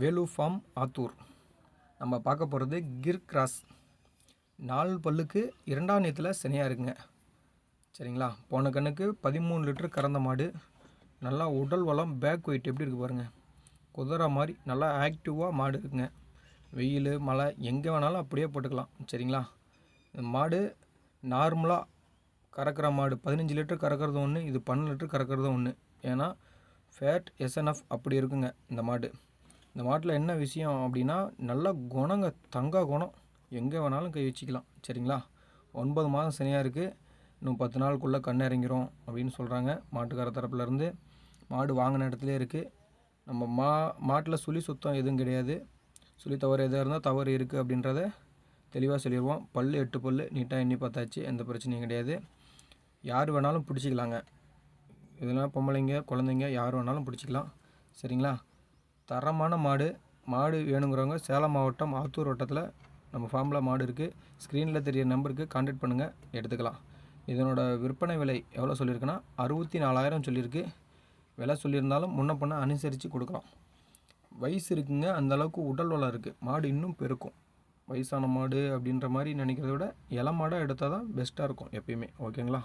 Velu form Attur. நம்ம பார்க்க போகிறது கிர் கிராஸ். 4 பல்லுக்கு 2ஆம் நேத்தில் சினையாக இருக்குங்க. சரிங்களா? போன கண்ணுக்கு 13 லிட்டர் கறந்த மாடு. நல்லா உடல் வளம், பேக் வெயிட் எப்படி இருக்குது பாருங்கள். குதிரை மாதிரி நல்லா ஆக்டிவாக மாடு இருக்குங்க. வெயில் மழை எங்கே வேணாலும் அப்படியே போட்டுக்கலாம். சரிங்களா? இந்த மாடு நார்மலாக கறக்கிற மாடு 15 லிட்டர் கறக்கிறது ஒன்று, இது 12 லிட்டர் கறக்கிறது ஒன்று. ஏன்னா ஃபேட் எஸ்என்எஃப் அப்படி இருக்குங்க இந்த மாடு. இந்த மாட்டில் என்ன விஷயம் அப்படின்னா, நல்ல குணங்க, தங்க குணம். எங்கே வேணாலும் கை வச்சிக்கலாம். சரிங்களா? 9 மாதம் சினையாக இருக்குது. இன்னும் 10 நாளுக்குள்ளே கண் இறங்கிரும் அப்படின்னு சொல்கிறாங்க மாட்டுக்கார தரப்புலேருந்து. மாடு வாங்கின இடத்துலே இருக்குது. நம்ம மாட்டில் சுழி சுத்தம் எதுவும் கிடையாது. சுழி தவறு எதாக இருந்தால் தவறு இருக்குது அப்படின்றத தெளிவாக சொல்லிடுவோம். பல் 8 பல் நீட்டாக எண்ணி பார்த்தாச்சு, எந்த பிரச்சனையும் கிடையாது. யார் வேணாலும் பிடிச்சிக்கலாங்க. இதெல்லாம் பொம்பளைங்க, குழந்தைங்க யார் வேணாலும் பிடிச்சிக்கலாம். சரிங்களா? தரமான மாடு. மாடு வேணுங்கிறவங்க சேலம் மாவட்டம் ஆத்தூர் வட்டத்தில் நம்ம ஃபார்மில் மாடு இருக்குது. ஸ்க்ரீனில் தெரியிற நம்பருக்கு கான்டாக்ட் பண்ணுங்கள், எடுத்துக்கலாம். இதனோட விற்பனை விலை எவ்வளோ சொல்லியிருக்குன்னா 64,000 சொல்லியிருக்கு. விலை சொல்லியிருந்தாலும் முன்ன பண்ண அனுசரித்து கொடுக்கலாம். வயசு இருக்குங்க, அந்தளவுக்கு உடல் வளம் இருக்குது. மாடு இன்னும் பெருக்கும். வயசான மாடு அப்படின்ற மாதிரி நினைக்கிறத விட இளம் மாடாக எடுத்தால் தான் பெஸ்ட்டாக இருக்கும் எப்பயுமே. ஓகேங்களா?